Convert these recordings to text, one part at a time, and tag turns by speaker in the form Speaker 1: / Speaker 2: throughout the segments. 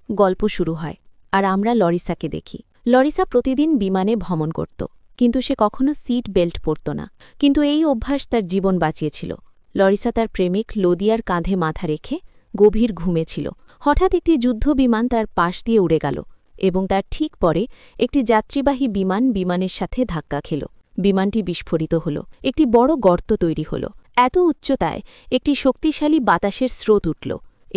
Speaker 1: গল্প শুরু হয় আর আমরা লরিসাকে দেখি। লরিসা প্রতিদিন বিমানে ভ্রমণ করত, কিন্তু সে কখনো সিট বেল্ট পরত না। কিন্তু এই অভ্যাস তার জীবন বাঁচিয়েছিল। লরিসা তার প্রেমিক লোদিয়ার কাঁধে মাথা রেখে গভীর ঘুমেছিল। হঠাৎ একটি যুদ্ধবিমান তার পাশ দিয়ে উড়ে গেল এবং তার ঠিক পরে একটি যাত্রীবাহী বিমানের সাথে ধাক্কা খেল। বিমানটি বিস্ফোরিত হল, একটি বড় গর্ত তৈরি হল। এত উচ্চতায় একটি শক্তিশালী বাতাসের স্রোত উঠল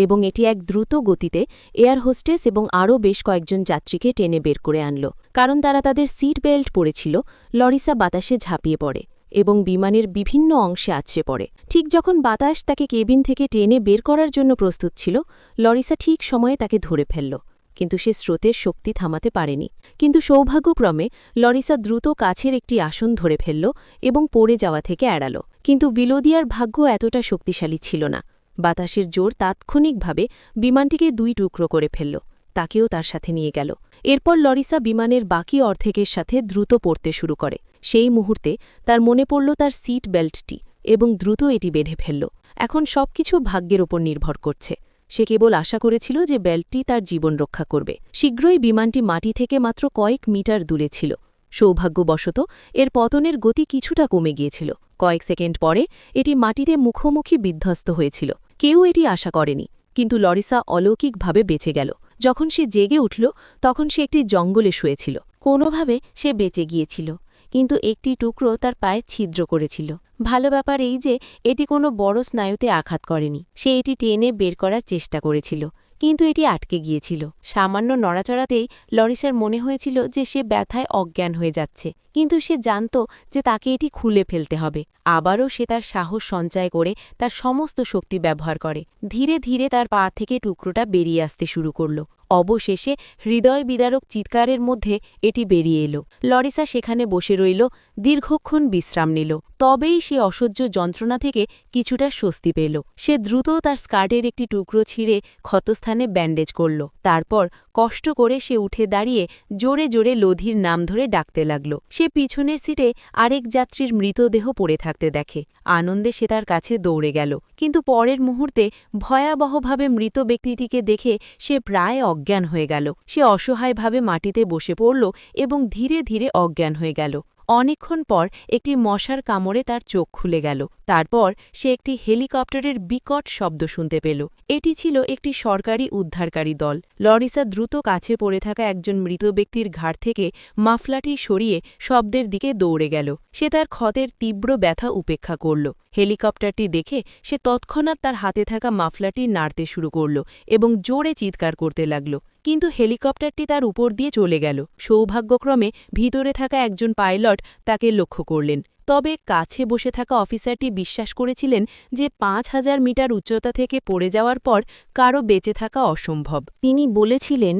Speaker 1: এবং এটি এক দ্রুত গতিতে এয়ার হোস্টেস এবং আরও বেশ কয়েকজন যাত্রীকে টেনে বের করে আনল। কারণ তারা তাদের সিট বেল্ট পরেছিল, লরিসা বাতাসে ঝাঁপিয়ে পড়ে এবং বিমানের বিভিন্ন অংশে আছড়ে পড়ে। ঠিক যখন বাতাস তাকে কেবিন থেকে টেনে বের করার জন্য প্রস্তুত ছিল, লরিসা ঠিক সময়ে তাকে ধরে ফেলল। কিন্তু সে স্রোতের শক্তি থামাতে পারেনি। কিন্তু সৌভাগ্যক্রমে লরিসা দ্রুত কাছের একটি আসন ধরে ফেলল এবং পড়ে যাওয়া থেকে এড়াল। কিন্তু বিলোদিয়ার ভাগ্য এতটা শক্তিশালী ছিল না। বাতাসের জোর তাৎক্ষণিকভাবে বিমানটিকে দুই টুকরো করে ফেলল, তাকেও তার সাথে নিয়ে গেল। এরপর লরিসা বিমানের বাকি অর্ধেকের সাথে দ্রুত পড়তে শুরু করে। সেই মুহূর্তে তার মনে পড়ল তার সিট বেল্টটি এবং দ্রুত এটি বেঁধে ফেলল। এখন সবকিছু ভাগ্যের ওপর নির্ভর করছে। সে কেবল আশা করেছিল যে বেল্টটি তার জীবন রক্ষা করবে। শীঘ্রই বিমানটি মাটি থেকে মাত্র কয়েক মিটার দূরে ছিল। সৌভাগ্যবশত এর পতনের গতি কিছুটা কমে গিয়েছিল। কয়েক সেকেন্ড পরে এটি মাটিতে মুখোমুখি বিধ্বস্ত হয়েছিল। কেউ এটি আশা করেনি, কিন্তু লরিসা অলৌকিকভাবে বেঁচে গেল। যখন সে জেগে উঠল তখন সে একটি জঙ্গলে শুয়েছিল। কোনোভাবে সে বেঁচে গিয়েছিল, কিন্তু একটি টুকরো তার পায়ে ছিদ্র করেছিল। ভালো ব্যাপার এই যে এটি কোনো বড় স্নায়ুতে আঘাত করেনি। সে এটি টেনে বের করার চেষ্টা করেছিল, কিন্তু এটি আটকে গিয়েছিল। সামান্য নড়াচড়াতেই লরিসার মনে হয়েছিল যে সে ব্যথায় অজ্ঞান হয়ে যাচ্ছে, কিন্তু সে জানত যে তাকে এটি খুলে ফেলতে হবে। আবারও সে তার সাহস সঞ্চয় করে তার সমস্ত শক্তি ব্যবহার করে। ধীরে ধীরে তার পা থেকে টুকরোটা বেরিয়ে আসতে শুরু করল। অবশেষে হৃদয় বিদারক চিৎকারের মধ্যে এটি বেরিয়ে এলো। লরিসা সেখানে বসে রইল, দীর্ঘক্ষণ বিশ্রাম নিল। তবেই সে অসহ্য যন্ত্রণা থেকে কিছুটা স্বস্তি পেল। সে দ্রুত তার স্কার্টের একটি টুকরো ছিঁড়ে ক্ষতস্থানে ব্যান্ডেজ করল। তারপর কষ্ট করে সে উঠে দাঁড়িয়ে জোরে জোরে লোধির নাম ধরে ডাকতে লাগল। সে পিছনের সিটে আরেক যাত্রীর মৃতদেহ পড়ে থাকতে দেখে। আনন্দে সে তার কাছে দৌড়ে গেল, কিন্তু পরের মুহূর্তে ভয়াবহভাবে মৃত ব্যক্তিটিকে দেখে সে প্রায় অজ্ঞান হয়ে গেল। সে অসহায়ভাবে মাটিতে বসে পড়ল এবং ধীরে ধীরে অজ্ঞান হয়ে গেল। অনেকক্ষণ পর একটি মশার কামড়ে তার চোখ খুলে গেল। তারপর সে একটি হেলিকপ্টারের বিকট শব্দ শুনতে পেল। এটি ছিল একটি সরকারি উদ্ধারকারী দল। লরিসা দ্রুত কাছে পড়ে থাকা একজন মৃত ব্যক্তির ঘাড় থেকে মাফলাটি সরিয়ে শব্দের দিকে দৌড়ে গেল। সে তার ক্ষতের তীব্র ব্যথা উপেক্ষা করল। হেলিকপ্টারটি দেখে সে তৎক্ষণাৎ তার হাতে থাকা মাফলাটি নাড়তে শুরু করল এবং জোরে চিৎকার করতে লাগল। কিন্তু হেলিকপ্টারটি তার উপর দিয়ে চলে গেল। সৌভাগ্যক্রমে ভিতরে থাকা একজন পাইলট তাকে লক্ষ্য করলেন। তবে কাছে বসে থাকা অফিসারটি বিশ্বাস করেছিলেন যে ৫,০০০ মিটার উচ্চতা থেকে পড়ে যাওয়ার পর কারও বেঁচে থাকা অসম্ভব। তিনি বলেছিলেন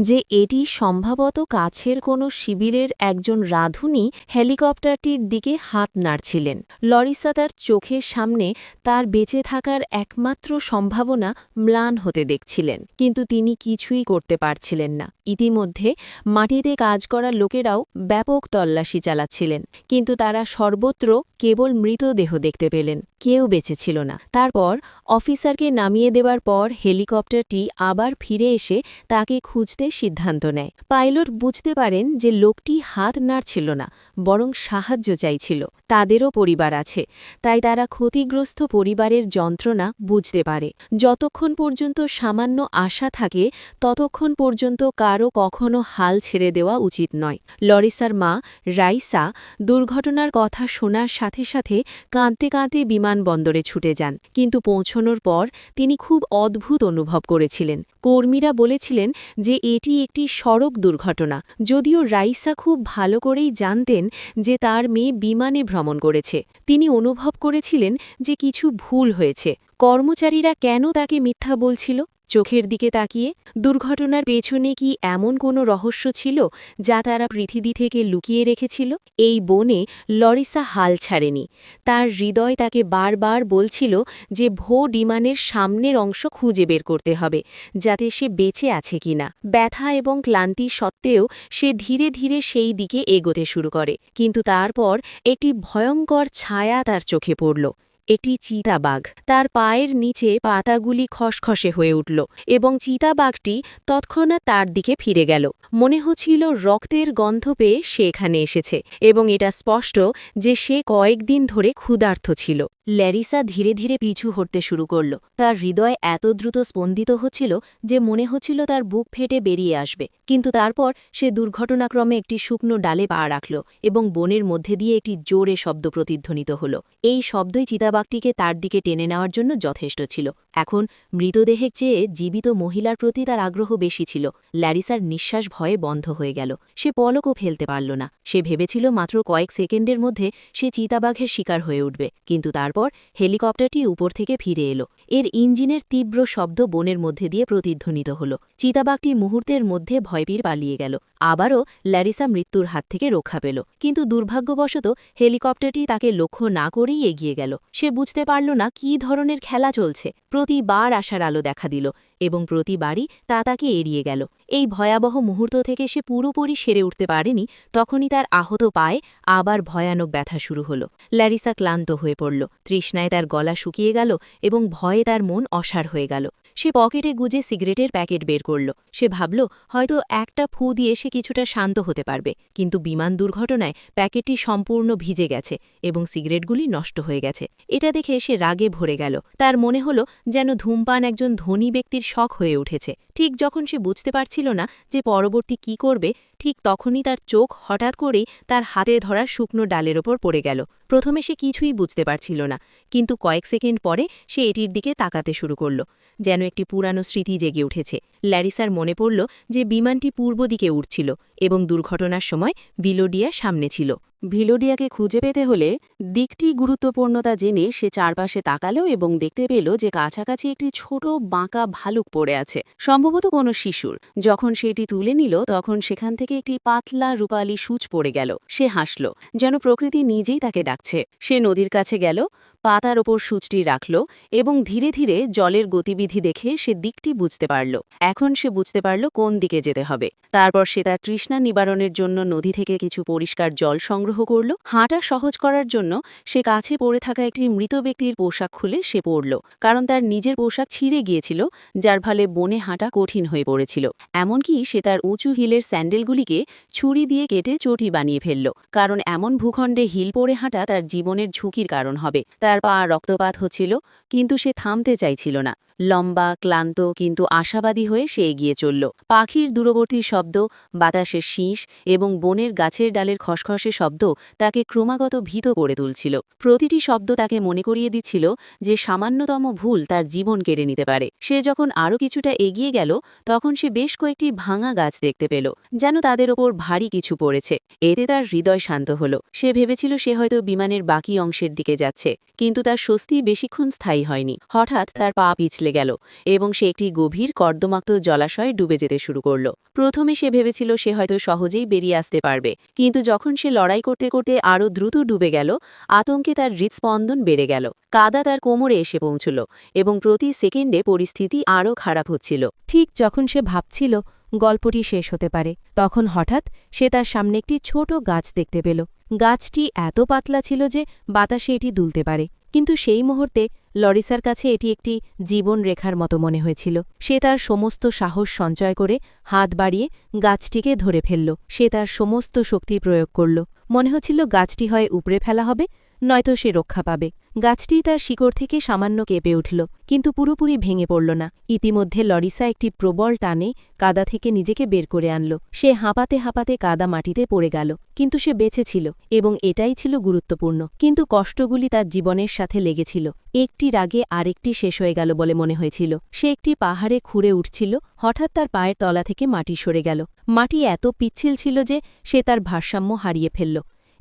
Speaker 1: যে এটি সম্ভবত কাছের কোনো শিবিরের একজন রাঁধুনি হেলিকপ্টারটির দিকে হাত নাড়ছিলেন। লরিসা তার চোখের সামনে তার বেঁচে থাকার একমাত্র সম্ভাবনা ম্লান হতে দেখছিলেন, কিন্তু তিনি কিছুই করতে পারছিলেন না। ইতিমধ্যে মাটিতে কাজ করা লোকেরাও ব্যাপক তল্লাশি চালাচ্ছিলেন, কিন্তু তারা সর্বত্র কেবল মৃতদেহ দেখতে পেলেন। কেউ বেঁচে ছিল না। তারপর অফিসারকে নামিয়ে দেওয়ার পর হেলিকপ্টারটি আবার ফিরে এসে তাকে খুঁজতে সিদ্ধান্ত নেয়। পাইলট বুঝতে পারেন যে লোকটি হাত নাড়ছিল না, বরং সাহায্য চাইছিল। তাদেরও পরিবার আছে, তাই তারা ক্ষতিগ্রস্ত পরিবারের যন্ত্রণা বুঝতে পারে। যতক্ষণ পর্যন্ত সামান্য আশা থাকে ততক্ষণ পর্যন্ত কারও কখনো হাল ছেড়ে দেওয়া উচিত নয়। লরিসার মা রাইসা দুর্ঘটনার কথা শোনার সাথে সাথে কাঁদতে কাঁদতে বিমানবন্দরে ছুটে যান, কিন্তু পৌঁছনোর পর তিনি খুব অদ্ভুত অনুভব করেছিলেন। কর্মীরা বলেছিলেন যে এটি একটি সড়ক দুর্ঘটনা, যদিও রাইসা খুব ভালো করেই জানতেন যে তার মেয়ে বিমানে ভ্রমণ করেছে। তিনি অনুভব করেছিলেন যে কিছু ভুল হয়েছে। কর্মচারীরা কেন তাকে মিথ্যা বলছিল? চোখের দিকে তাকিয়ে দুর্ঘটনার পেছনে কি এমন কোনো রহস্য ছিল যা তারা পৃথিবী থেকে লুকিয়ে রেখেছিল? এই বনে লরিসা হাল ছাড়েনি। তার হৃদয় তাকে বারবার বলছিল যে বিমানের সামনের অংশ খুঁজে বের করতে হবে, যাতে সে বেঁচে আছে কিনা। ব্যথা এবং ক্লান্তি সত্ত্বেও সে ধীরে ধীরে সেই দিকে এগোতে শুরু করে, কিন্তু তারপর একটি ভয়ঙ্কর ছায়া তার চোখে পড়ল। এটি চিতাবাঘ। তার পায়ের নিচে পাতাগুলি খসখসে হয়ে উঠল এবং চিতাবাঘটি তৎক্ষণাৎ তার দিকে ফিরে গেল। মনে হচ্ছিল রক্তের গন্ধ পেয়ে সে এখানে এসেছে এবং এটা স্পষ্ট যে সে কয়েকদিন ধরে ক্ষুধার্ত ছিল। ল্যারিসা ধীরে ধীরে পিছু হটতে শুরু করল। তার হৃদয় এত দ্রুত স্পন্দিত হচ্ছিল যে মনে হচ্ছিল তার বুক ফেটে বেরিয়ে আসবে। কিন্তু তারপর সে দুর্ঘটনাক্রমে একটি শুকনো ডালে পা রাখল এবং বনের মধ্যে দিয়ে একটি জোরে শব্দ প্রতিধ্বনিত হল। এই শব্দই চিতাবাঘটিকে তার দিকে টেনে নেওয়ার জন্য যথেষ্ট ছিল। এখন মৃতদেহের চেয়ে জীবিত মহিলার প্রতি তার আগ্রহ বেশি ছিল। ল্যারিসার নিঃশ্বাস ভয়ে বন্ধ হয়ে গেল। সে পলকও ফেলতে পারল না। সে ভেবেছিল মাত্র কয়েক সেকেন্ডের মধ্যে সে চিতাবাঘের শিকার হয়ে উঠবে, কিন্তু তারপর হেলিকপ্টারটি উপর থেকে ফিরে এলো। এর ইঞ্জিনের তীব্র শব্দ বনের মধ্যে দিয়ে প্রতিধ্বনিত হল। চিতাবাঘটি মুহূর্তের মধ্যে ভয় পেয়ে পালিয়ে গেল। আবারও ল্যারিসা মৃত্যুর হাত থেকে রক্ষা পেল, কিন্তু দুর্ভাগ্যবশত হেলিকপ্টারটি তাকে লক্ষ্য না করেই এগিয়ে গেল। সে বুঝতে পারল না কী ধরনের খেলা চলছে। প্রতিবার আশার আলো দেখা দিল এবং প্রতিবারই তা তাকে এড়িয়ে গেল। এই ভয়াবহ মুহূর্ত থেকে সে পুরোপুরি সেরে উঠতে পারেনি। তখনই তার আহত পায়ে আবার ভয়ানক ব্যথা শুরু হলো। ল্যারিসা ক্লান্ত হয়ে পড়ল। তৃষ্ণায় তার গলা শুকিয়ে গেল এবং ভয়ে তার মন অসাড় হয়ে গেল। সে পকেটে গুজে সিগারেটের প্যাকেট বের করল। সে ভাবল হয়তো একটা ফু দিয়ে সে কিছুটা শান্ত হতে পারবে, কিন্তু বিমান দুর্ঘটনায় প্যাকেটটি সম্পূর্ণ ভিজে গেছে এবং সিগারেটগুলি নষ্ট হয়ে গেছে। এটা দেখে সে রাগে ভরে গেল। তার মনে হলো যেন ধূমপান একজন ধনী ব্যক্তির শখ হয়ে উঠেছে। ঠিক যখন সে বুঝতে পারছিল না যে পরবর্তী কি করবে, ঠিক তখনই তার চোখ হঠাৎ করেই তার হাতে ধরা শুকনো ডালের ওপর পড়ে গেল। প্রথমে সে কিছুই বুঝতে পারছিল না, কিন্তু কয়েক সেকেন্ড পরে সে এটির দিকে তাকাতে শুরু করল। যেন একটি পুরানো স্মৃতি জেগে উঠেছে। ল্যারিসার মনে পড়ল যে বিমানটি পূর্ব দিকে উঠছিল এবং দুর্ঘটনার সময় ভিলোডিয়া সামনে ছিল। ভিলোডিয়াকে খুঁজে পেতে হলে দিকটি গুরুত্বপূর্ণতা জেনে সে চারপাশে তাকালো এবং দেখতে পেল যে কাছাকাছি একটি ছোট বাঁকা ভালুক পড়ে আছে, সম্ভবত কোনো শিশুর। যখন সেটি তুলে নিল তখন সেখান থেকে একটি পাতলা রূপালী সূচ পড়ে গেল। সে হাসল, যেন প্রকৃতি নিজেই তাকে ডাকছে। সে নদীর কাছে গেল, পাতার ওপর সূচটি রাখল এবং ধীরে ধীরে জলের গতিবিধি দেখে সে দিকটি বুঝতে পারল। এখন সে বুঝতে পারল কোন দিকে যেতে হবে। তারপর সে তার তৃষ্ণা নিবারণের জন্য নদী থেকে কিছু পরিষ্কার জল সংগ্রহ করল। হাঁটা সহজ করার জন্য সে কাছে পড়ে থাকা একটি মৃত ব্যক্তির পোশাক খুলে সে পরল, কারণ তার নিজের পোশাক ছিঁড়ে গিয়েছিল, যার ফলে বনে হাঁটা কঠিন হয়ে পড়েছিল। এমনকি সে তার উঁচু হিলের স্যান্ডেলগুলিকে ছুরি দিয়ে কেটে চটি বানিয়ে ফেলল, কারণ এমন ভূখণ্ডে হিল পরে হাঁটা তার জীবনের ঝুঁকির কারণ হবে। তার পা রক্তপাত হচ্ছিল, কিন্তু সে থামতে চাইছিল না। লম্বা, ক্লান্ত কিন্তু আশাবাদী হয়ে সে এগিয়ে চলল। পাখির দূরবর্তী শব্দ, বাতাসের শীষ এবং বনের গাছের ডালের খসখসে শব্দ তাকে ক্রমাগত ভীত করে তুলছিল। প্রতিটি শব্দ তাকে মনে করিয়ে দিচ্ছিল যে সামান্যতম ভুল তার জীবন কেড়ে নিতে পারে। সে যখন আরও কিছুটা এগিয়ে গেল তখন সে বেশ কয়েকটি ভাঙা গাছ দেখতে পেল, যেন তাদের ওপর ভারী কিছু পড়েছে। এতে তার হৃদয় শান্ত হল। সে ভেবেছিল সে হয়তো বিমানের বাকি অংশের দিকে যাচ্ছে, কিন্তু তার স্বস্তি বেশিক্ষণ স্থায়ী হয়নি। হঠাৎ তার পা পিছলে গেল এবং সে একটি গভীর কর্দমাক্ত জলাশয়ে ডুবে যেতে শুরু করল। প্রথমে সে ভেবেছিল সে হয়তো সহজেই বেরিয়ে আসতে পারবে, কিন্তু যখন সে লড়াই করতে করতে আরও দ্রুত ডুবে গেল, আতঙ্কে তার হৃৎস্পন্দন বেড়ে গেল। কাদা তার কোমরে এসে পৌঁছল এবং প্রতি সেকেন্ডে পরিস্থিতি আরও খারাপ হচ্ছিল। ঠিক যখন সে ভাবছিল গল্পটি শেষ হতে পারে, তখন হঠাৎ সে তার সামনে একটি ছোট গাছ দেখতে পেল। গাছটি এত পাতলা ছিল যে বাতাসে এটি দুলতে পারে, কিন্তু সেই মুহূর্তে লরিসার কাছে এটি একটি জীবন রেখার মতো মনে হয়েছিল। সে তার সমস্ত সাহস সঞ্চয় করে হাত বাড়িয়ে গাছটিকে ধরে ফেলল। সে তার সমস্ত শক্তি প্রয়োগ করল। মনে হচ্ছিল গাছটি হয় উপড়ে ফেলা হবে, নয়তো সে রক্ষা পাবে। গাছটি তার শিকড় থেকে সামান্য কেঁপে উঠল, কিন্তু পুরোপুরি ভেঙে পড়ল না। ইতিমধ্যে লরিসা একটি প্রবল টানে কাদা থেকে নিজেকে বের করে আনল। সে হাঁপাতে হাঁপাতে কাদা মাটিতে পড়ে গেল, কিন্তু সে বেঁচে ছিল এবং এটাই ছিল গুরুত্বপূর্ণ। কিন্তু কষ্টগুলি তার জীবনের সাথে লেগেছিল। একটির আগে আরেকটি শেষ হয়ে গেল বলে মনে হয়েছিল। সে একটি পাহাড়ে খুঁড়ে উঠছিল, হঠাৎ তার পায়ের তলা থেকে মাটি সরে গেল। মাটি এত পিচ্ছিল ছিল যে সে তার ভারসাম্য হারিয়ে ফেলল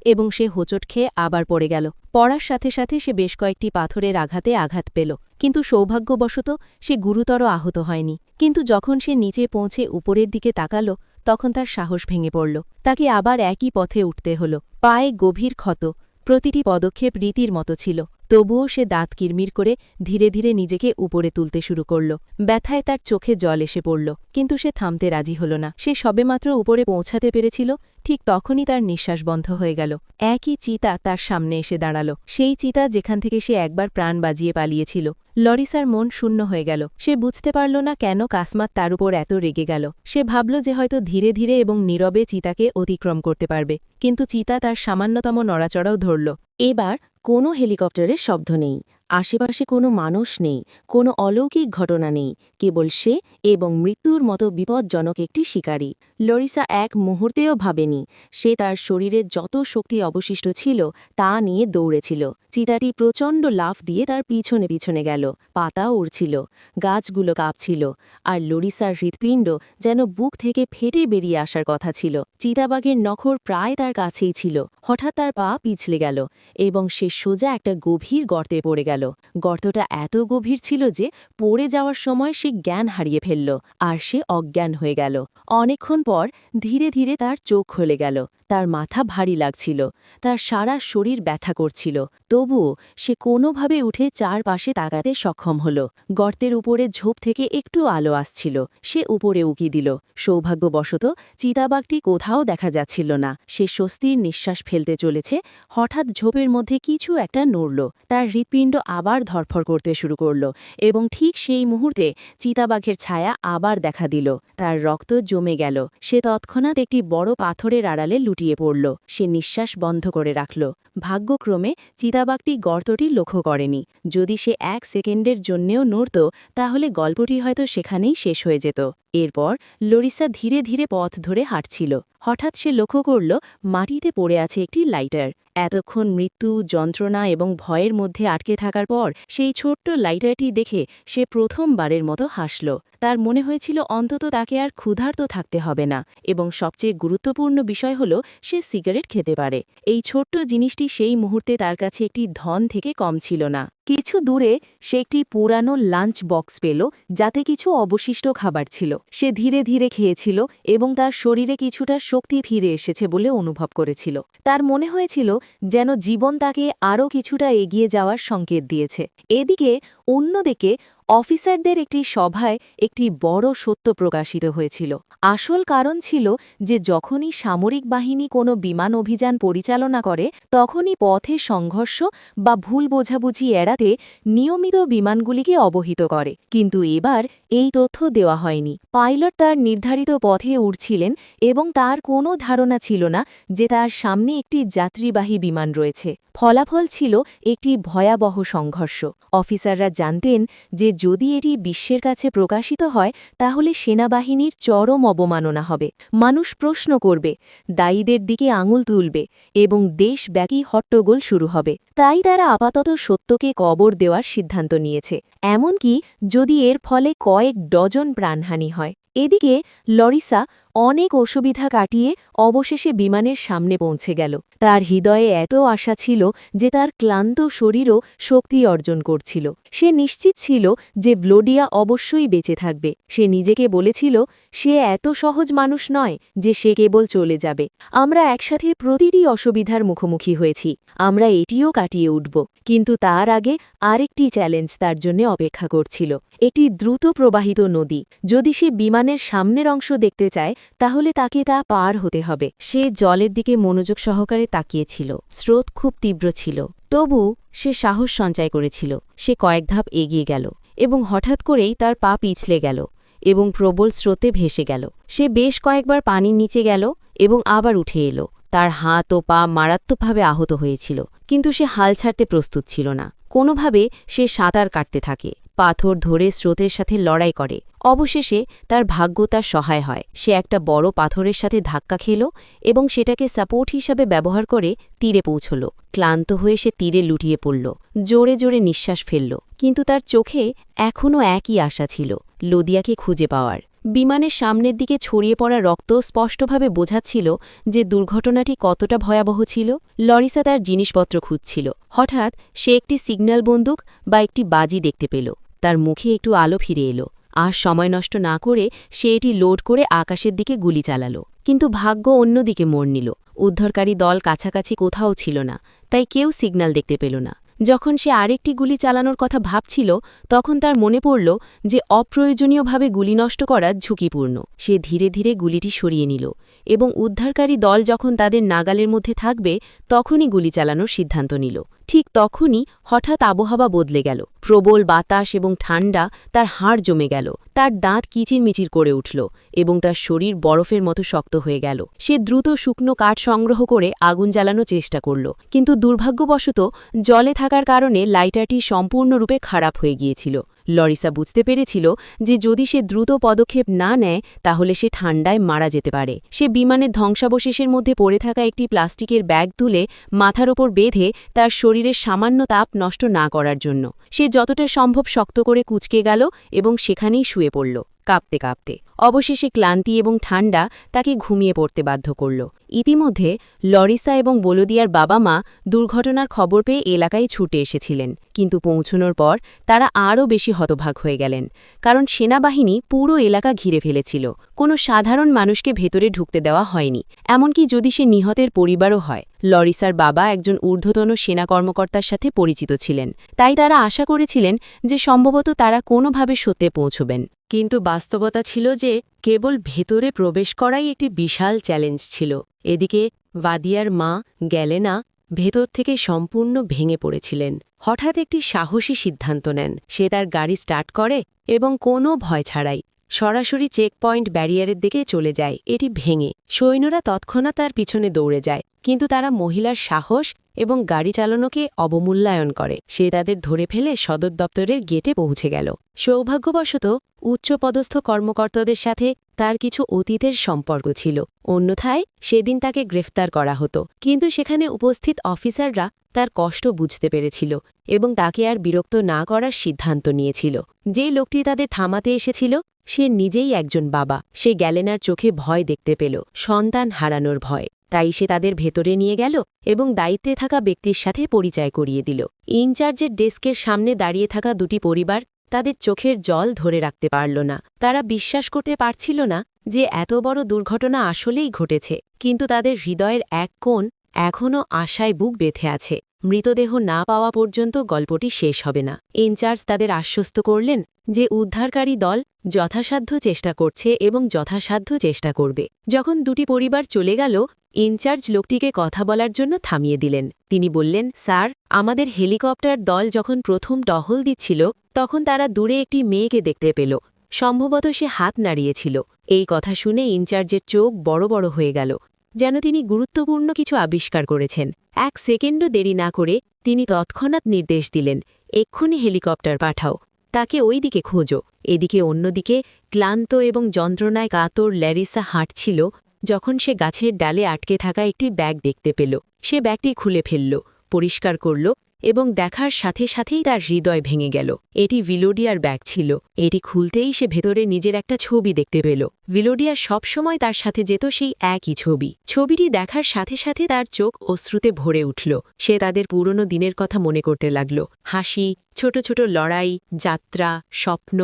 Speaker 1: এবং সে হোঁচট খেয়ে আবার পড়ে গেল। পড়ার সাথে সাথে সে বেশ কয়েকটি পাথরের আঘাতে আঘাত পেল, কিন্তু সৌভাগ্যবশত সে গুরুতর আহত হয়নি। কিন্তু যখন সে নিচে পৌঁছে উপরের দিকে তাকাল, তখন তার সাহস ভেঙে পড়ল। তাকে আবার একই পথে উঠতে হল। পায়ে গভীর ক্ষত, প্রতিটি পদক্ষেপ রীতির মতো ছিল। তবুও সে দাঁত কিরমির করে ধীরে ধীরে নিজেকে উপরে তুলতে শুরু করল। ব্যথায় তার চোখে জল এসে পড়ল, কিন্তু সে থামতে রাজি হল না। সে সবেমাত্র উপরে পৌঁছাতে পেরেছিল, ঠিক তখনই তার নিঃশ্বাস বন্ধ হয়ে গেল। একই চিতা তার সামনে এসে দাঁড়াল, সেই চিতা যেখান থেকে সে একবার প্রাণ বাজিয়ে পালিয়েছিল। লরিসার মন শূন্য হয়ে গেল। সে বুঝতে পারল না কেন কাসমাত তার উপর এত রেগে গেল। সে ভাবল যে হয়তো ধীরে ধীরে এবং নীরবে চিতাকে অতিক্রম করতে পারবে, কিন্তু চিতা তার সামান্যতম নড়াচড়াও ধরল। এবার কোনো হেলিকপ্টারের শব্দ নেই, আশেপাশে কোনো মানুষ নেই, কোনো অলৌকিক ঘটনা নেই, কেবল সে এবং মৃত্যুর মতো বিপজ্জনক একটি শিকারী। লরিসা এক মুহূর্তেও ভাবেনি। সে তার শরীরের যত শক্তি অবশিষ্ট ছিল তা নিয়ে দৌড়েছিল। চিতাটি প্রচণ্ড লাফ দিয়ে তার পিছনে পিছনে গেল। পাতা উড়ছিল, গাছগুলো কাঁপছিল, আর লরিসার হৃৎপিণ্ড যেন বুক থেকে ফেটে বেরিয়ে আসার কথা ছিল। চিতাবাঘের নখর প্রায় তার কাছেই ছিল। হঠাৎ তার পা পিছলে গেল এবং সে সোজা একটা গভীর গর্তে পড়ে গেল। গর্তটা এত গভীর ছিল যে পড়ে যাওয়ার সময় সে জ্ঞান হারিয়ে ফেলল, আর সে অজ্ঞান হয়ে গেল। অনেকক্ষণ পর ধীরে ধীরে তার চোখ খুলে গেল। তার মাথা ভারী লাগছিল, তার সারা শরীর ব্যথা করছিল। তবুও সে কোনোভাবে উঠে চারপাশে তাকাতে সক্ষম হল। গর্তের উপরে ঝোপ থেকে একটু আলো আসছিল। সে উপরে উকি দিল। সৌভাগ্যবশত চিতাবাঘটি কোথাও দেখা যাচ্ছিল না। সে স্বস্তির নিঃশ্বাস ফেলতে চলেছে। হঠাৎ ঝোপের মধ্যে কিছু একটা নড়ল। তার হৃৎপিণ্ড আবার ধরফর করতে শুরু করল, এবং ঠিক সেই মুহূর্তে চিতাবাঘের ছায়া আবার দেখা দিল। তার রক্ত জমে গেল। সে তৎক্ষণাৎ একটি বড় পাথরের আড়ালে লুটিয়ে পড়ল। সে নিঃশ্বাস বন্ধ করে রাখল। ভাগ্যক্রমে চিতাবাঘটি গর্তটি লক্ষ্য করেনি। যদি সে 1 সেকেন্ডের জন্যেও নড়ত, তাহলে গল্পটি হয়তো সেখানেই শেষ হয়ে যেত। এরপর লরিসা ধীরে ধীরে পথ ধরে হাঁটছিল। হঠাৎ সে লক্ষ্য করল মাটিতে পড়ে আছে একটি লাইটার। এতক্ষণ মৃত্যু, যন্ত্রণা এবং ভয়ের মধ্যে আটকে থাকার পর সেই ছোট্ট লাইটারটি দেখে সে প্রথমবারের মতো হাসল। তার মনে হয়েছিল অন্তত তাকে আর ক্ষুধার্ত থাকতে হবে না, এবং সবচেয়ে গুরুত্বপূর্ণ বিষয় হল সে সিগারেট খেতে পারে। এই ছোট্ট জিনিসটি সেই মুহূর্তে তার কাছে একটি ধন থেকে কম ছিল না। কিছু দূরে সে একটি পুরানো লাঞ্চ বক্স পেল, যাতে কিছু অবশিষ্ট খাবার ছিল। সে ধীরে ধীরে খেয়েছিল এবং তার শরীরে কিছুটা শক্তি ফিরে এসেছে বলে অনুভব করেছিল। তার মনে হয়েছিল যেন জীবন তাকে আরও কিছুটা এগিয়ে যাওয়ার সংকেত দিয়েছে। এদিকে অন্যদিকে অফিসারদের একটি সভায় একটি বড় সত্য প্রকাশিত হয়েছিল। আসল কারণ ছিল যে যখনই সামরিক বাহিনী কোনো বিমান অভিযান পরিচালনা করে, তখনই পথে সংঘর্ষ বা ভুল বোঝাবুঝি এড়াতে নিয়মিত বিমানগুলিকে অবহিত করে। কিন্তু এবার এই তথ্য দেওয়া হয়নি। পাইলট তার নির্ধারিত পথে উড়ছিলেন এবং তার কোনো ধারণা ছিল না যে তার সামনে একটি যাত্রীবাহী বিমান রয়েছে। ফলাফল ছিল একটি ভয়াবহ সংঘর্ষ। অফিসাররা জানতেন যে যদি এটি বিশ্বের কাছে প্রকাশিত হয়, তাহলে সেনাবাহিনীর চরম অবমাননা হবে। মানুষ প্রশ্ন করবে, দায়ীদের দিকে আঙুল তুলবে, এবং দেশব্যাপী হট্টগোল শুরু হবে। তাই তারা আপাতত সত্যকে কবর দেওয়ার সিদ্ধান্ত নিয়েছে, এমনকি যদি এর ফলে কয়েক ডজন প্রাণহানি হয়। এদিকে লরিসা অনেক অসুবিধা কাটিয়ে অবশেষে বিমানের সামনে পৌঁছে গেল। তার হৃদয়ে এত আশা ছিল যে তার ক্লান্ত শরীরও শক্তি অর্জন করছিল। সে নিশ্চিত ছিল যে ভ্লোডিয়া অবশ্যই বেঁচে থাকবে। সে নিজেকে বলেছিল, সে এত সহজ মানুষ নয় যে সে কেবল চলে যাবে। আমরা একসাথে প্রতিটি অসুবিধার মুখোমুখি হয়েছি, আমরা এটিও কাটিয়ে উঠব। কিন্তু তার আগে আরেকটি চ্যালেঞ্জ তার জন্য অপেক্ষা করছিল, একটি দ্রুত প্রবাহিত নদী। যদি সে বিমানের সামনের অংশ দেখতে চায়, তাহলে তাকে তা পার হতে হবে। সে জলের দিকে মনোযোগ সহকারে তাকিয়েছিল। স্রোত খুব তীব্র ছিল, তবু সে সাহস সঞ্চয় করেছিল। সে কয়েক ধাপ এগিয়ে গেল এবং হঠাৎ করেই তার পা পিছলে গেল এবং প্রবল স্রোতে ভেসে গেল। সে বেশ কয়েকবার পানির নিচে গেল এবং আবার উঠে এলো। তার হাত ও পা মারাত্মকভাবে আহত হয়েছিল, কিন্তু সে হাল ছাড়তে প্রস্তুত ছিল না। কোনোভাবে সে সাঁতার কাটতে থাকে, পাথর ধরে স্রোতের সাথে লড়াই করে। অবশেষে তার ভাগ্য তার সহায় হয়। সে একটা বড় পাথরের সাথে ধাক্কা খেল এবং সেটাকে সাপোর্ট হিসাবে ব্যবহার করে তীরে পৌঁছল। ক্লান্ত হয়ে সে তীরে লুটিয়ে পড়ল, জোরে জোরে নিঃশ্বাস ফেলল। কিন্তু তার চোখে এখনও একই আশা ছিল, লোদিয়াকে খুঁজে পাওয়ার। বিমানের সামনের দিকে ছড়িয়ে পড়া রক্ত স্পষ্টভাবে বোঝাচ্ছিল যে দুর্ঘটনাটি কতটা ভয়াবহ ছিল। লরিসা তার জিনিসপত্র খুঁজছিল। হঠাৎ সে একটি সিগন্যাল বন্দুক বা একটি বাজি দেখতে পেল। তার মুখে একটু আলো ফিরে এলো। আর সময় নষ্ট না করে সে এটি লোড করে আকাশের দিকে গুলি চালাল। কিন্তু ভাগ্য অন্যদিকে মোড় নিল। উদ্ধারকারী দল কাছাকাছি কোথাও ছিল না, তাই কেউ সিগন্যাল দেখতে পেল না। যখন সে আরেকটি গুলি চালানোর কথা ভাবছিল তখন তার মনে পড়ল যে অপ্রয়োজনীয়ভাবে গুলি নষ্ট করা ঝুঁকিপূর্ণ। সে ধীরে ধীরে গুলিটি সরিয়ে নিল এবং উদ্ধারকারী দল যখন তাদের নাগালের মধ্যে থাকবে তখনই গুলি চালানোর সিদ্ধান্ত নিল। ঠিক তখনই হঠাৎ আবহাওয়া বদলে গেল। প্রবল বাতাস এবং ঠান্ডা তার হাড় জমে গেল, তার দাঁত কিচিরমিচির করে উঠল এবং তার শরীর বরফের মতো শক্ত হয়ে গেল। সে দ্রুত শুকনো কাঠ সংগ্রহ করে আগুন জ্বালানোর চেষ্টা করল, কিন্তু দুর্ভাগ্যবশত জলে থাকার কারণে লাইটারটি সম্পূর্ণরূপে খারাপ হয়ে গিয়েছিল। লরিসা বুঝতে পেরেছিল যে যদি সে দ্রুত পদক্ষেপ না নেয় তাহলে সে ঠান্ডায় মারা যেতে পারে। সে বিমানের ধ্বংসাবশেষের মধ্যে পড়ে থাকা একটি প্লাস্টিকের ব্যাগ তুলে মাথার ওপর বেঁধে তার শরীরের সামান্য তাপ নষ্ট না করার জন্য সে যতটা সম্ভব শক্ত করে কুঁচকে গেল এবং সেখানেই শুয়ে পড়ল কাঁপতে কাঁপতে। অবশেষে ক্লান্তি এবং ঠান্ডা তাকে ঘুমিয়ে পড়তে বাধ্য করল। ইতিমধ্যে লরিসা এবং বলদিয়ার বাবা মা দুর্ঘটনার খবর পেয়ে এলাকায় ছুটে এসেছিলেন, কিন্তু পৌঁছনোর পর তারা আরও বেশি হতভাগ হয়ে গেলেন, কারণ সেনাবাহিনী পুরো এলাকা ঘিরে ফেলেছিল। কোনো সাধারণ মানুষকে ভেতরে ঢুকতে দেওয়া হয়নি, এমনকি যদি সে নিহতের পরিবারও হয়। লরিসার বাবা একজন ঊর্ধ্বতন সেনা কর্মকর্তার সাথে পরিচিত ছিলেন, তাই তারা আশা করেছিলেন যে সম্ভবত তারা কোনোভাবে সত্যে পৌঁছবেন। কিন্তু বাস্তবতা ছিল যে কেবল ভেতরে প্রবেশ করাই একটি বিশাল চ্যালেঞ্জ ছিল। এদিকে ভাদিয়ার মা গ্যালেনা ভেতর থেকে সম্পূর্ণ ভেঙে পড়েছিলেন। হঠাৎ একটি সাহসী সিদ্ধান্ত নেন। সে তার গাড়ি স্টার্ট করে এবং কোনো ভয় ছাড়াই সরাসরি চেকপয়েন্ট ব্যারিয়ারের দিকে চলে যায়। এটি ভেঙে সৈন্যরা তৎক্ষণাৎ তার পিছনে দৌড়ে যায়, কিন্তু তারা মহিলার সাহস এবং গাড়ি চালানোকে অবমূল্যায়ন করে। সে তাদের ধরে ফেলে সদর দপ্তরের গেটে পৌঁছে গেল। সৌভাগ্যবশত উচ্চপদস্থ কর্মকর্তাদের সাথে তার কিছু অতীতের সম্পর্ক ছিল, অন্যথায় সেদিন তাকে গ্রেফতার করা হতো। কিন্তু সেখানে উপস্থিত অফিসাররা তার কষ্ট বুঝতে পেরেছিল এবং তাকে আর বিরক্ত না করার সিদ্ধান্ত নিয়েছিল। যে লোকটি তাদের থামাতে এসেছিল সে নিজেই একজন বাবা। সে গ্যালেনার চোখে ভয় দেখতে পেল, সন্তান হারানোর ভয়। তাই সে তাদের ভেতরে নিয়ে গেল এবং দায়িত্বে থাকা ব্যক্তির সাথে পরিচয় করিয়ে দিল। ইনচার্জের ডেস্কের সামনে দাঁড়িয়ে থাকা দুটি পরিবার তাদের চোখের জল ধরে রাখতে পারল না। তারা বিশ্বাস করতে পারছিল না যে এত বড় দুর্ঘটনা আসলেই ঘটেছে, কিন্তু তাদের হৃদয়ের এক কোণ এখনও আশায় বুক বেঁধে আছে। মৃতদেহ না পাওয়া পর্যন্ত গল্পটি শেষ হবে না। ইনচার্জ তাদের আশ্বস্ত করলেন যে উদ্ধারকারী দল যথাসাধ্য চেষ্টা করছে এবং যথাসাধ্য চেষ্টা করবে। যখন দুটি পরিবার চলে গেল, ইনচার্জ লোকটিকে কথা বলার জন্য থামিয়ে দিলেন। তিনি বললেন, স্যার, আমাদের হেলিকপ্টার দল যখন প্রথম টহল দিচ্ছিল তখন তারা দূরে একটি মেয়েকে দেখতে পেল। সম্ভবত সে হাত নাড়িয়েছিল। এই কথা শুনে ইনচার্জের চোখ বড় বড় হয়ে গেল, যেন তিনি গুরুত্বপূর্ণ কিছু আবিষ্কার করেছেন। এক সেকেন্ডও দেরি না করে তিনি তৎক্ষণাৎ নির্দেশ দিলেন, এক্ষুনি হেলিকপ্টার পাঠাও, তাকে ওই দিকে খোঁজো। এদিকে অন্যদিকে ক্লান্ত এবং যন্ত্রণায় কাতর ল্যারিসা হাঁটছিল যখন সে গাছের ডালে আটকে থাকা একটি ব্যাগ দেখতে পেল। সে ব্যাগটি খুলে ফেলল, পরিষ্কার করল এবং দেখার সাথে সাথেই তার হৃদয় ভেঙে গেল। এটি ভিলোডিয়ার ব্যাগ ছিল। এটি খুলতেই সে ভেতরে নিজের একটা ছবি দেখতে পেল। ভিলোডিয়া সবসময় তার সাথে যেত সেই একই ছবি। ছবিটি দেখার সাথে সাথে তার চোখ অশ্রুতে ভরে উঠল। সে তাদের পুরনো দিনের কথা মনে করতে লাগল। হাসি, ছোট ছোট লড়াই, যাত্রা, স্বপ্ন,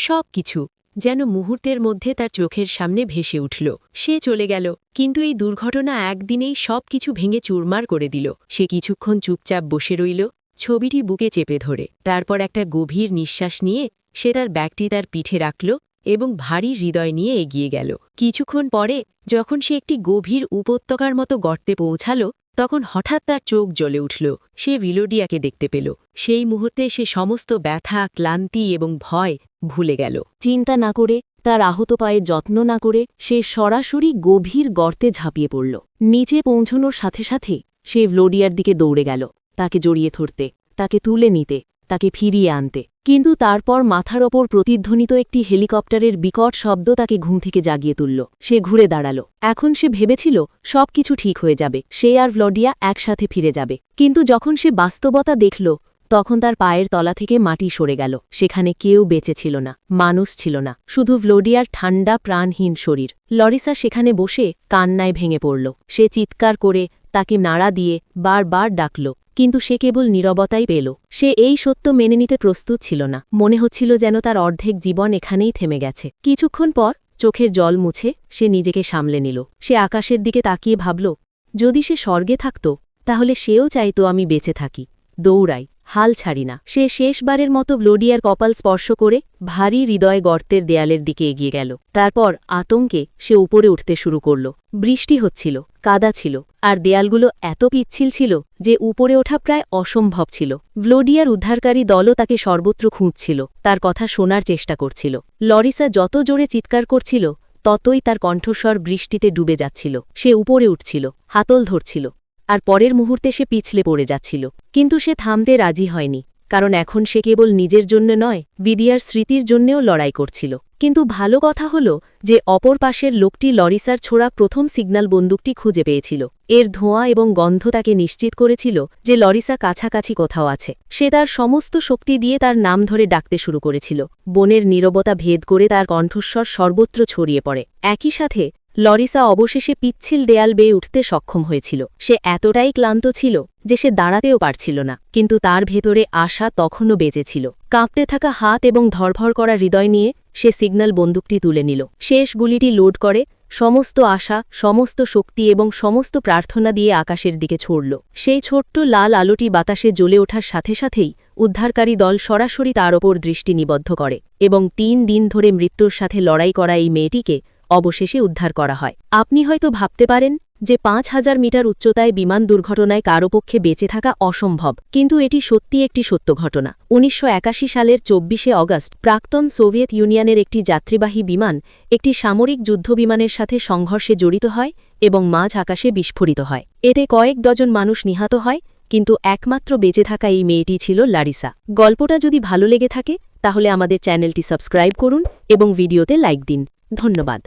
Speaker 1: সব কিছু যেন মুহূর্তের মধ্যে তার চোখের সামনে ভেসে উঠল। সে চলে গেল, কিন্তু এই দুর্ঘটনা একদিনেই সব কিছু ভেঙে চুরমার করে দিল। সে কিছুক্ষণ চুপচাপ বসে রইল, ছবিটি বুকে চেপে ধরে। তারপর একটা গভীর নিঃশ্বাস নিয়ে সে তার ব্যাগটি তার পিঠে রাখল এবং ভারী হৃদয় নিয়ে এগিয়ে গেল। কিছুক্ষণ পরে যখন সে একটি গভীর উপত্যকার মতো গর্তে পৌঁছাল তখন হঠাৎ তার চোখ জ্বলে উঠল। সে ভিলোডিয়াকে দেখতে পেল। সেই মুহূর্তে সে সমস্ত ব্যথা, ক্লান্তি এবং ভয় ভুলে গেল। চিন্তা না করে, তার আহত পায়ে যত্ন না করে সে সরাসরি গভীর গর্তে ঝাঁপিয়ে পড়ল। নিচে পৌঁছনোর সাথে সাথে সে ভিলোডিয়ার দিকে দৌড়ে গেল, তাকে জড়িয়ে ধরতে, তাকে তুলে নিতে, তাকে ফিরিয়ে আনতে। কিন্তু তারপর মাথার ওপর প্রতিধ্বনিত একটি হেলিকপ্টারের বিকট শব্দ তাকে ঘুম থেকে জাগিয়ে তুলল। সে ঘুরে দাঁড়াল। এখন সে ভেবেছিল সবকিছু ঠিক হয়ে যাবে, সে আর ভিলোডিয়া একসাথে ফিরে যাবে। কিন্তু যখন সে বাস্তবতা দেখল তখন তার পায়ের তলা থেকে মাটি সরে গেল। সেখানে কেউ বেঁচে ছিল না, মানুষ ছিল না, শুধু ভিলোডিয়ার ঠান্ডা প্রাণহীন শরীর। লরিসা সেখানে বসে কান্নায় ভেঙে পড়ল। সে চিৎকার করে তাকে নাড়া দিয়ে বারবার ডাকল, কিন্তু সে কেবল নীরবতাই পেল। সে এই সত্য মেনে নিতে প্রস্তুত ছিল না। মনে হচ্ছিল যেন তার অর্ধেক জীবন এখানেই থেমে গেছে। কিছুক্ষণ পর চোখের জল মুছে সে নিজেকে সামলে নিল। সে আকাশের দিকে তাকিয়ে ভাবল, যদি সে স্বর্গে থাকত তাহলে সেও চাইতো আমি বেঁচে থাকি, দৌড়াই, হাল ছাড়ি না। সে শেষবারের মতো গ্লোডিয়ার কপাল স্পর্শ করে ভারী হৃদয় গর্তের দেয়ালের দিকে এগিয়ে গেল। তারপর আতঙ্কে সে উপরে উঠতে শুরু করল। বৃষ্টি হচ্ছিল, কাদা ছিল, আর দেয়ালগুলো এত পিচ্ছিল ছিল যে উপরে ওঠা প্রায় অসম্ভব ছিল। গ্লোডিয়ার উদ্ধারকারী দলও তাকে সর্বত্র খুঁজছিল, তার কথা শোনার চেষ্টা করছিল। লরিসা যত জোরে চিৎকার করছিল ততই তার কণ্ঠস্বর বৃষ্টিতে ডুবে যাচ্ছিল। সে উপরে উঠছিল, হাতল ধরছিল, আর পরের মুহূর্তে সে পিছলে পড়ে যাচ্ছিল। কিন্তু সে থামতে রাজি হয়নি, কারণ এখন সে কেবল নিজের জন্য নয়, বিদিয়ার স্মৃতির জন্যেও লড়াই করছিল। কিন্তু ভালো কথা হল যে অপর পাশের লোকটি লরিসার ছোড়া প্রথম সিগন্যাল বন্দুকটি খুঁজে পেয়েছিল। এর ধোঁয়া এবং গন্ধ তাকে নিশ্চিত করেছিল যে লরিসা কাছাকাছি কোথাও আছে। সে তার সমস্ত শক্তি দিয়ে তার নাম ধরে ডাকতে শুরু করেছিল। বনের নীরবতা ভেদ করে তার কণ্ঠস্বর সর্বত্র ছড়িয়ে পড়ে। একই সাথে লরিসা অবশেষে পিচ্ছিল দেয়াল বেয়ে উঠতে সক্ষম হয়েছিল। সে এতটাই ক্লান্ত ছিল যে সে দাঁড়াতেও পারছিল না, কিন্তু তার ভেতরে আশা তখনও বেঁচে ছিল। কাঁপতে থাকা হাত এবং ধরভর করা হৃদয় নিয়ে সে সিগন্যাল বন্দুকটি তুলে নিল। শেষ গুলিটি লোড করে সমস্ত আশা, সমস্ত শক্তি এবং সমস্ত প্রার্থনা দিয়ে আকাশের দিকে ছড়ল। সেই ছোট্ট লাল আলোটি বাতাসে জ্বলে ওঠার সাথে সাথেই উদ্ধারকারী দল সরাসরি তার ওপর দৃষ্টি নিবদ্ধ করে এবং ৩ দিন ধরে মৃত্যুর সাথে লড়াই করা এই মেয়েটিকে অবশেষে উদ্ধার করা হয়। আপনি হয়তো ভাবতে পারেন যে ৫,০০০ মিটার উচ্চতায় বিমান দুর্ঘটনায় কারো পক্ষে বেঁচে থাকা অসম্ভব, কিন্তু এটি সত্যি একটি সত্য ঘটনা। ১৯৮১ সালের ২৪শে অগাস্ট প্রাক্তন সোভিয়েত ইউনিয়নের একটি যাত্রীবাহী বিমান একটি সামরিক যুদ্ধবিমানের সাথে সংঘর্ষে জড়িত হয় এবং মাঝ আকাশে বিস্ফোরিত হয়। এতে কয়েক ডজন মানুষ নিহত হয়, কিন্তু একমাত্র বেঁচে থাকা এই মেয়েটি ছিল লারিসা। গল্পটা যদি ভালো লেগে থাকে তাহলে আমাদের চ্যানেলটি সাবস্ক্রাইব করুন এবং ভিডিওতে লাইক দিন। ধন্যবাদ।